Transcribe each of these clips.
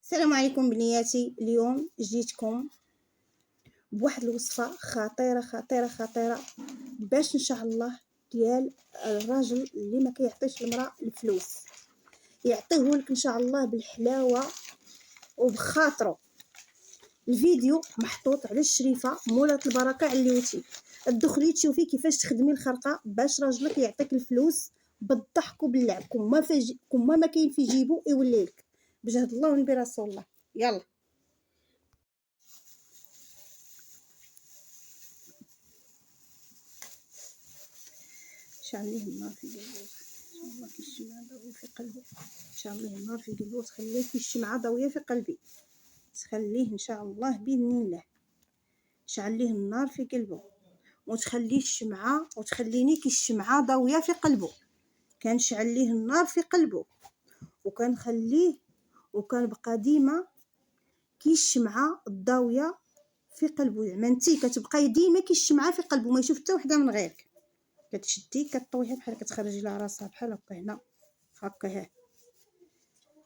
السلام عليكم بنياتي. اليوم جيتكم بواحد الوصفه خطيره خطيره خطيره باش ان شاء الله ديال الراجل اللي ما كيعطيش المراه الفلوس يعطيه لك ان شاء الله بالحلاوه وبخاطره. الفيديو محطوط على الشريفه مولات البركه عليوتي، تدخلي تشوفي كيفاش تخدمي الخرقه باش راجلك يعطيك الفلوس بالضحك وباللعب. كون ما كاين في جيبو يولي لك بجهد الله ونبي رسول الله. يلا شعليه النار في قلبه ان شاء الله، كي الشمعة ضوية في قلبه. شعليه النار في قلبه وتخليه كي الشمعة ضوية في قلبي، تخليه ان شاء الله باذن الله. شعليه النار في قلبه وتخليه الشمعة وتخليني كي الشمعة ضوية في قلبه. كنشعل ليه النار في قلبه وكنخليه وكنبقى ديما كي الشمعة الضاوية في قلبه. زعما انتي كتبقاي ديما كي الشمعة في قلبه، ما يشوف حتى وحده من غيرك. كتشدي كطويها بحال كتخرجي لها راسها بحال هكا هنا هكا، ها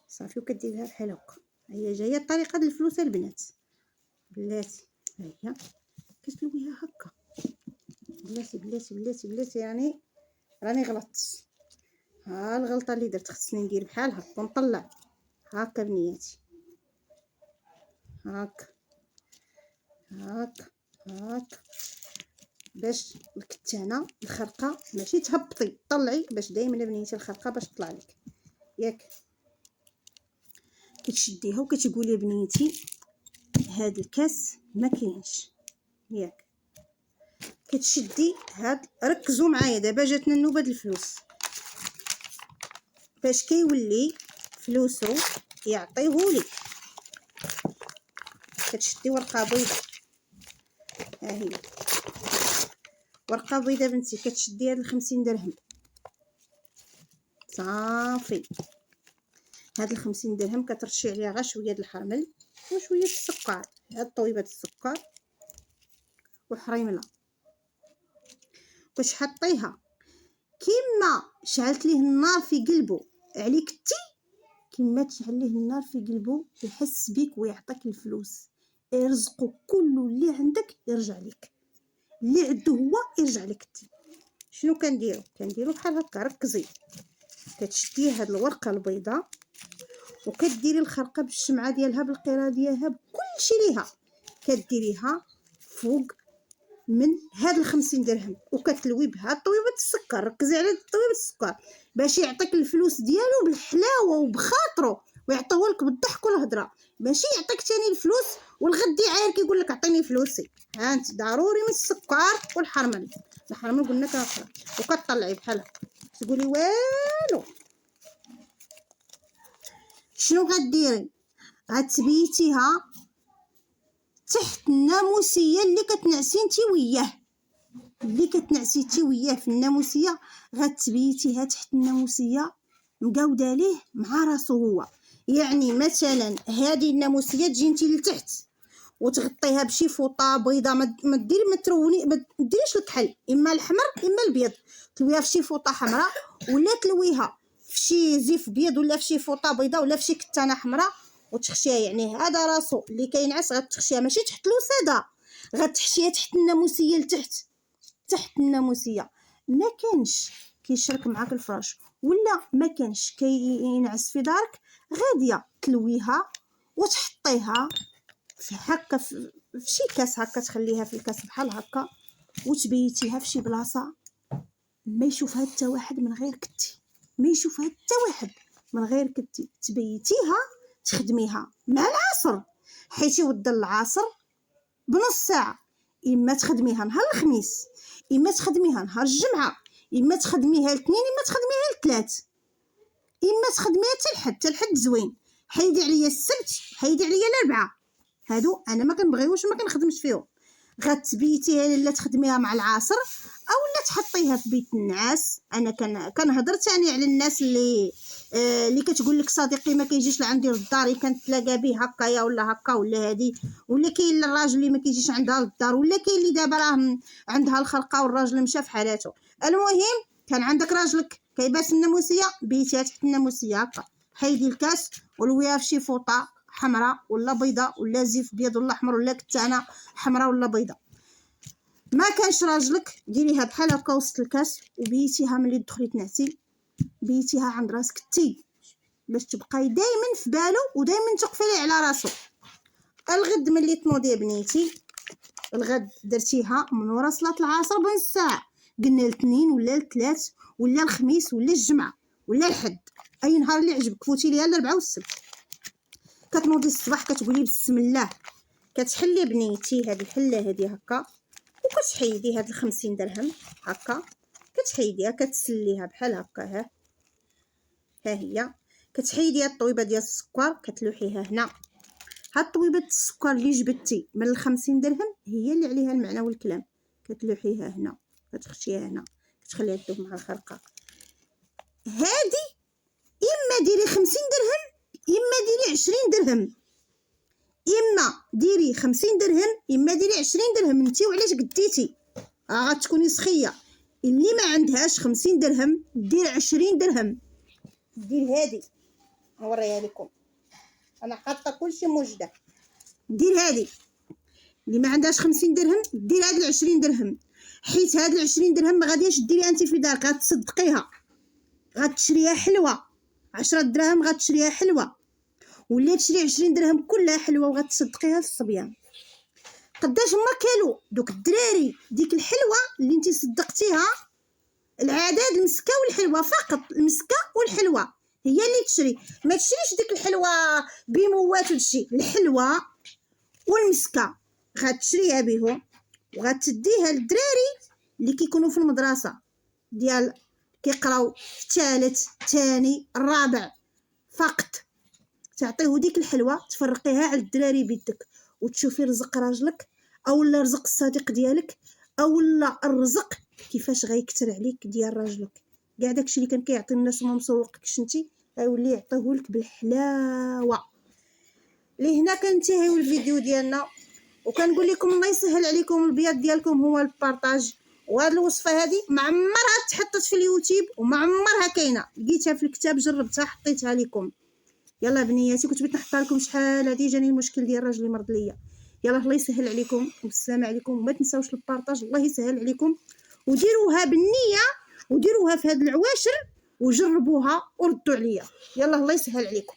صافي، وكديريها بحال هكا. هي جايه الطريقه ديال الفلوس البنات بلاتي، ها هي كتلويها هكا. بلاتي بلاتي بلاتي بلاتي يعني راني غلطت. ها الغلطه اللي درت، خصني ندير بحال هكا ونطلع هكا بنياتي، هكا هكا هكا، باش الكتانه الخرقه ماشي تهبطي، طلعي باش دائما بنيتي الخرقه باش تطلع لك ياك. كتشديها وكتقولي بنيتي هاد الكاس ما كاينش ياك. كتشدي هاد، ركزوا معايا دابا جاتنا النوبه ديال الفلوس. باش كيولي فلوسو يعطيهولك، كتشدي ورقه بيضاء، ها هي ورقه بيضاء بنتي، كتشدي هاد 50 درهم صافي. هاد 50 درهم كترشي عليها غير شويه د الحرمل وشويه السكر، هاد طويبه السكر وحريمله، كتحطيها كيما شعلت ليه النار في قلبه عليك تي، كيما تشعل ليه النار في قلبه يحس بيك ويعطيك الفلوس. يرزقك كله اللي عندك يرجع لك، اللي عنده هو يرجع لك تي. شنو كنديرو بحال هكا، ركزي. كتشدي هاد الورقه البيضاء وكديري الخرقه بالشمعه ديالها بالقيره ديالها بكلشي ليها، كديريها فوق من هاد 50 درهم وكتلوي بها طويبه السكر. ركزي على طويبه السكر باش يعطيك الفلوس ديالو بالحلاوه وبخاطرو ويعطيهولك بالضحك والهضره، ماشي يعطيك تاني الفلوس والغدي عاير كيقول لك عطيني فلوسي. ها انت ضروري من السكر والحرمل. الحرمل قلنا كنقرا، وكتطلعي بحال هكا تقولي والو. شنو غديري؟ غتبيتيها تحت الناموسيه اللي كتنعسي نتي وياه، اللي كتنعسي نتي وياه في الناموسيه غتبيتيها تحت الناموسيه مقاوده ليه مع راسو هو. يعني مثلا هذه الناموسيه تجي نتي لتحت وتغطيها بشي فوطه بيضاء، ما ديري ما تروني، ما ديريش الكحل، اما الاحمر اما البيض. تلويها في شي فوطه حمراء ولا تلويها في شي زيف بيض ولا في شي فوطه بيضاء ولا في شي كتانه حمراء وتخشيها. يعني هذا راسو اللي كينعس غتخشيها ماشي تحت الوساده، غتحشيها تحت الناموسيه لتحت، تحت الناموسيه. ما كانش كيشرك معاك الفراش ولا ما كانش كينعس في دارك، غاديه تلويها وتحطيها في هكا في شي كاس هكا، تخليها في الكاس بحال هكا وتبيتيها في شي بلاصه ما يشوفها حتى واحد من غير كتي، ما يشوفها حتى واحد من غير كتي. تبيتيها تخدميها مع العصر، حيتي ود العصر بنص ساعه. اما تخدميها نهار الخميس، اما تخدميها نهار الجمعه، اما تخدميها الاثنين، اما تخدميها الثلاث، اما تخدميها حتى الحد زوين. حيدي عليا السبت، حيدي عليا الاربعاء، هادو انا ما كنبغيوش ما كنخدمش فيهم. غتبيتيها لا تخدميها مع العصر اولا تحطيها في بيت النعاس. انا كنهضر ثاني على الناس اللي كتقول لك صديقي ما كيجيش لعندي للدار، كنتلاقى به هكايا ولا هكا ولا هادي، ولا كاين الراجل اللي ما كيجيش عندها للدار، ولا كاين اللي دابا راه عندها الخلقه والراجل مشى في حالاته. المهم كان عندك راجلك كيباس الناموسيه، بيتيها تحت الناموسيه هكا، حيدي الكاس ولويها في شي فوطه حمراء ولا بيضاء ولا زيف بيض ولا احمر ولا كتانه حمراء ولا بيضاء. ما كانش راجلك ديريها بحال هكا وسط الكاس وبيتيها ملي تدخلي تنعسي، بيتيها عند راسك تي باش تبقاي دائما في بالو ودائما تقفلي على راسو. الغد ملي تنوضي بنيتي، الغد درتيها من ورا صلاه العصر بنص ساعه، قلنا الاثنين ولا الثلاث ولا الخميس ولا الجمعه ولا الحد، اي نهار اللي عجبك. فوتي ليها الاربعاء والسبت. كتنوضي الصباح كتقولي بسم الله، كتحلي بنيتي هاد الحله هادي هكا وكتحيدي هاد 50 درهم هكا، كتحيديها كتسليها بحال هكا. ها هي كتحيدي هاد الطويبه ديال السكر كتلوحيها هنا. هاد طويبه السكر اللي جبتي من 50 درهم هي اللي عليها المعنى والكلام، كتلوحيها هنا كتخشيها هنا كتخليها تذوب مع الخرقه. هادي اما ديري 50 درهم اما ديري 20 درهم، اما ديري 50 درهم اما ديري 20 درهم، انت وعلاش قديتي. غتكوني سخيه. اللي ما عندهاش 50 درهم دير 20 درهم. دير هادي نوريها لكم، انا حاطه كلشي موجده. دير هادي اللي ما عندهاش 50 درهم دير هاد 20 درهم، حيت هاد 20 درهم ما غاديش ديريها انت في دارك، غتصدقيها، غتشريها حلوه. 10 دراهم غتشريها حلوه، ولا تشري 20 درهم كلها حلوه وغتصدقيها في الصبيان. قداش ما كيلو دوك الدراري ديك الحلوه اللي انت صدقتيها، العدد المسكه والحلوه فقط، المسكه والحلوه هي اللي تشري. ما تشريش ديك الحلوه بموات ودشي، الحلوه والمسكه غتشريها بهم وغتديها للدراري اللي كيكونوا في المدرسه ديال كيقراو في الثالث الثاني الرابع فقط. تعطيه ديك الحلوه تفرقيها على الدراري بيدك وتشوفي رزق راجلك او لا رزق الصديق ديالك او لا الرزق كيفاش غيكثر عليك ديال راجلك. كاع داكشي اللي كان كيعطي الناس وما مسوقكش انتي غيولي يعطيهولك بالحلاوه. لهنا كننتهيو الفيديو ديالنا، وكنقول لكم الله يسهل عليكم. البياض ديالكم هو البارطاج، وهاد الوصفه هذه ما عمرها تحطت في اليوتيوب وما عمرها كاينه، لقيتها في الكتاب جربتها حطيتها لكم. يلا بنياتي كنت بغيت نحطها لكم شحال هادي جاني المشكل ديال راجلي مرض ليا. يلا الله يسهل عليكم والسلام عليكم، وما تنساوش البارطاج الله يسهل عليكم، وديروها بالنيه وديروها في هاد العواشر وجربوها وردوا عليا. يلا الله يسهل عليكم.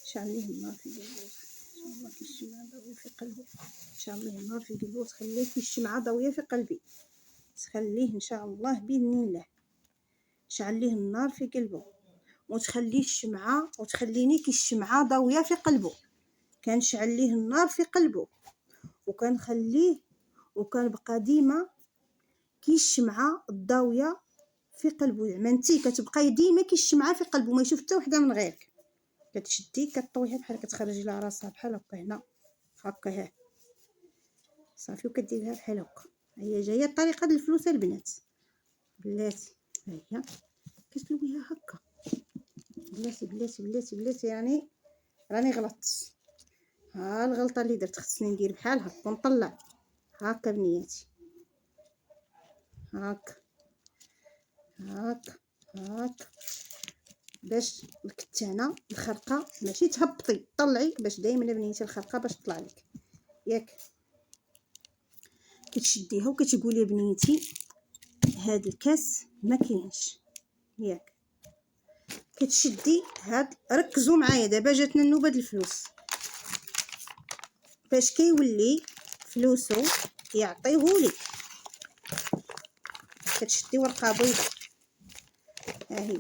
شعليه النار في قلبه ان شاء الله، كي الشمعة ضوية في قلبه. شعليه النار في قلبه وتخليه كي الشمعة ضوية في قلبي، تخليه ان شاء الله باذن الله. شعليه النار في قلبه وتخليه الشمعة وتخليني كي الشمعة ضوية في قلبه. كنشعل ليه النار في قلبه وكنخليه وكنبقى ديما كي الشمعة الضاوية في قلبه. زعما انتي كتبقاي ديما كي الشمعة في قلبه، ما يشوف حتى وحده من غيرك. كتشدي كطويها بحال كتخرجي لها راسها بحال هكا هنا هكا. ها صافي وكديريها بحال هكا. هي جايه الطريقه ديال الفلوس البنات بلاتي. ها هي كتلويها هكا بلاتي بلاتي بلاتي بلاتي، يعني راني غلطت. ها الغلطه اللي درت خصني ندير بحال هكا ونطلع هكا بنياتي، هكا هكا هكا باش الكتانه الخرقه ماشي تهبطي، طلعي باش دائما بنيتي الخرقه باش تطلع لك. ياك كتشديها وكتقولي بنيتي هاد الكاس ما كاينش. ياك كتشدي هاد، ركزوا معايا دابا جاتنا النوبه د الفلوس. باش كيولي فلوسو يعطيهولك كتشدي ورقه بيضاء. ها هي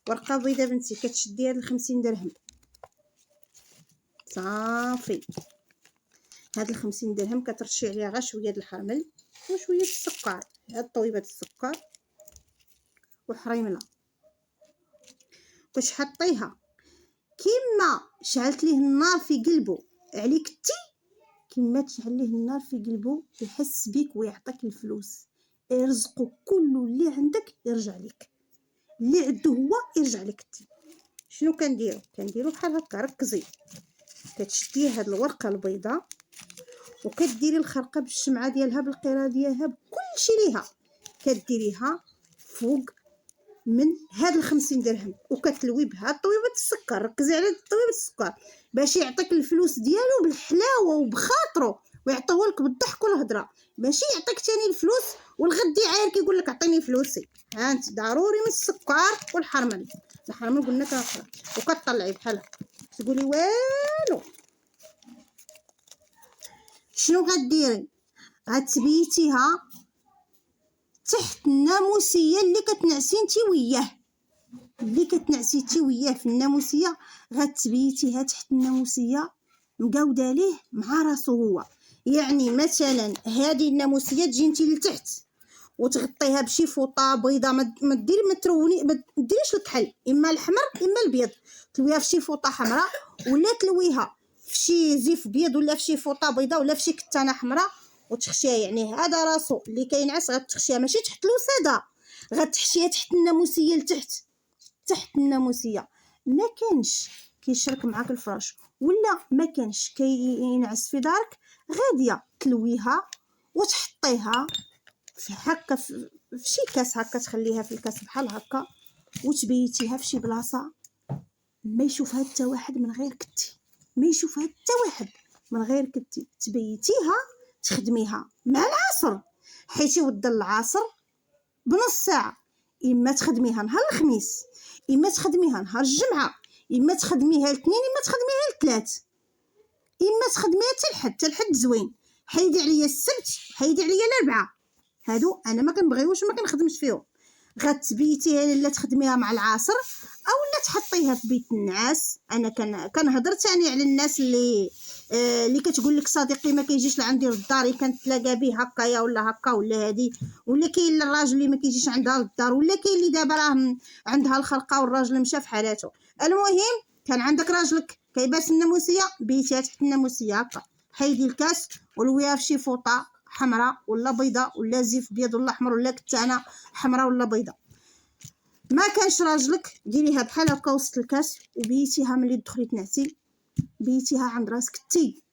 ورقه بيضاء بنتي، كتشدي هاد 50 درهم صافي. هاد 50 درهم كترشي عليها غير شويه د الحرمل وشويه السكر، هاد طويبه السكر وحريمله باش حطيها كيما شعلت ليه النار في قلبه عليك تي، كيما تشعل ليه النار في قلبه يحس بيك ويعطيك الفلوس. رزقه كله اللي عندك يرجع لك، اللي عنده هو يرجع لك تي. شنو كنديرو بحال هكا. ركزي كتشدي هاد الورقه البيضاء وكديري الخرقه بالشمعه ديالها بالقيره ديالها بكلشي ليها، كديريها فوق من هاد 50 درهم، وكتلوي بها طويبه السكر. ركزي على طويبه السكر باش يعطيك الفلوس ديالو بالحلاوه وبخاطرو، ويعطيهولك بالضحك والهضره، ماشي يعطيك تاني الفلوس والغد عاير كيقول لك عطيني فلوسي. ها انت ضروري من السكر والحرمل. الحرمل قلنا كنخرج وكطلعي بحال هكا تقولي والو. شنو غديري؟ غتبيتيها تحت الناموسيه اللي كتنعسي نتي وياه، اللي كتنعسي نتي وياه في الناموسيه غتبيتيها تحت الناموسيه مقاوده ليه مع راسو هو. يعني مثلا هذه الناموسيه تجي نتي لتحت وتغطيها بشي فوطه بيضه، ما ديريش الكحل، اما الاحمر اما البيض، تلويها في شي فوطه حمراء ولا تلويها في شي زيف بيض ولا في شي فوطه بيضاء ولا في شي كتانه حمراء وتخشيها. يعني هذا راسو اللي كينعس غتخشيها ماشي تحت الوساده، غتحشيها تحت الناموسيه لتحت، تحت الناموسيه. ما كانش كيشرك معاك الفراش ولا ما كانش كينعس في دارك، غاديه تلويها وتحطيها في هكا في شي كاس هكا، تخليها في الكاس بحال هكا وتبيتيها في شي بلاصه ما يشوفها حتى واحد من غير كتي، ما يشوفها حتى واحد من غير كتي. تبيتيها تخدميها مع العصر، حيت يود العصر بنص ساعه، اما تخدميها نهار الخميس اما تخدميها نهار الجمعه اما تخدميها الاثنين اما تخدميها الثلاث اما تخدميها حتى الحد زوين. حيدي عليا السبت حيدي عليا الاربعاء، هادو انا ما كنبغيوش ما كنخدمش فيهم. غتبيتيها لا تخدميها مع العصر اولا تحطيها في بيت النعاس. انا كنهضر ثاني على الناس اللي كتقول لك صديقي ما كيجيش لعندي للدار، كنتلاقى به هكايا ولا هكا ولا هادي، ولا كاين الراجل اللي ما كيجيش عندها للدار، ولا كاين اللي دابا راه عندها الخلقه والراجل مشى في حالاته. المهم كان عندك راجلك كيباس الناموسيه، بيتيها تحت الناموسيه هكا، حيدي الكاس ولويها في شي فوطه حمراء ولا بيضاء ولا زيف بيض ولا احمر ولا كتانه حمراء ولا بيضاء. ما كانش راجلك ديريها بحال هكا وسط الكاس وبيتيها ملي تدخلي تنعسي، بيتيها عند راسك تي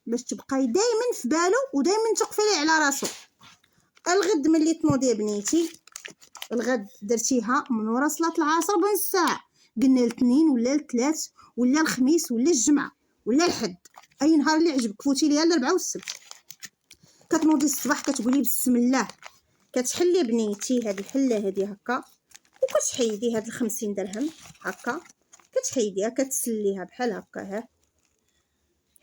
باش تبقاي دائما في بالو ودائما تقفلي على راسو. الغد ملي تنوضي بنيتي، الغد درتيها من ورا صلاه العصر بنص ساعه، قلنا الاثنين ولا الثلاث ولا الخميس ولا الجمعه ولا الحد، اي نهار اللي عجبك. فوتي ليها الاربعاء والسبت، كتنوضي الصباح كتقولي بسم الله، كتحلي بنيتي هاد الحله هادي هكا وكتحيدي هاد 50 درهم هكا، كتحيديها كتسليها بحال هكا. ها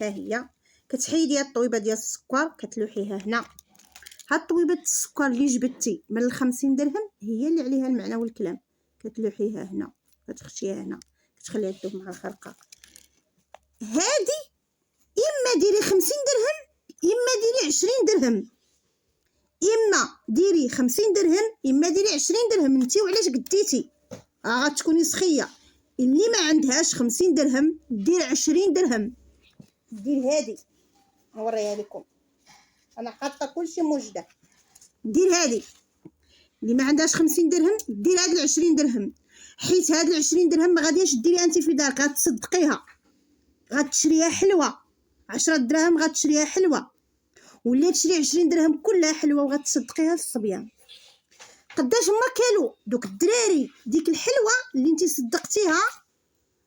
هي كتحيدي الطويبه ديال السكر كتلوحيها هنا. هاد طويبه السكر اللي جبتي من 50 درهم هي اللي عليها المعنى والكلام، كتلوحيها هنا كتخشيها هنا كتخليها تذوب مع الخرقه. هادي اما ديري 50 درهم اما ديري 20 درهم، اما ديري 50 درهم اما ديري 20 درهم، انتي وعلاش قديتي. غتكوني سخيه. اللي ما عندهاش 50 درهم دير 20 درهم، دير هادي نوريها لكم، انا حاطه كلشي موجده. دير هادي اللي ما عندهاش 50 درهم دير هاد 20 درهم، حيت هاد 20 درهم ما غاديش ديريها انت في دارك، غتصدقيها، غتشريها حلوه 10 دراهم غتشريها حلوه، ولا تشري 20 درهم كلها حلوه وغتصدقيها للصبيان. قداش ما كالو دوك الدراري ديك الحلوه اللي انت صدقتيها،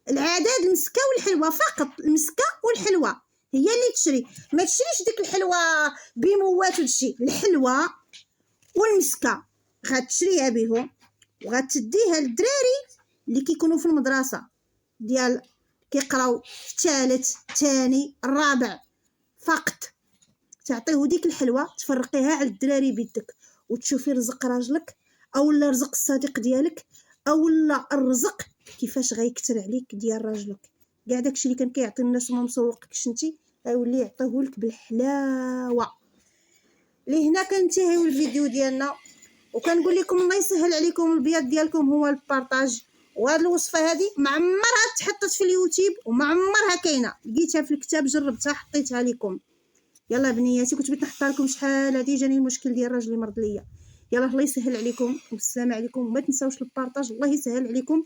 العدد المسكه والحلوه فقط، المسكه والحلوه هي اللي تشري. ما تشريش ديك الحلوه بموات ودشي، الحلوه والمسكه غتشريها بهم وغتديها للدراري اللي كيكونوا في المدرسه ديال كيقراو في ثالث ثاني الرابع فقط، تعطيه ديك الحلوه تفرقيها على الدراري بيدك، وتشوفي رزق راجلك او رزق الصديق ديالك او الرزق كيفاش غيكثر عليك ديال راجلك. كاع داكشي اللي كان كيعطي الناس وما مسوقكش انتي غيولي يعطيهولك بالحلاوه. لهنا كننتهيو الفيديو ديالنا، وكنقول لكم الله يسهل عليكم البياض ديالكم هو البارطاج. وهاد الوصفه هذه ما عمرها تحطت في اليوتيوب وما عمرها كاينه، لقيتها في الكتاب جربتها حطيتها لكم. يلا بنياتي كنت بغيت نحطها لكم شحال هادي جاني المشكل ديال راجلي مرض ليا. يلا الله يسهل عليكم والسلام عليكم، وما تنساوش البارطاج الله يسهل عليكم،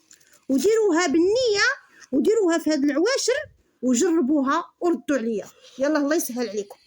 وديروها بالنيه وديروها في هاد العواشر وجربوها وردوا عليا. يلا الله يسهل عليكم.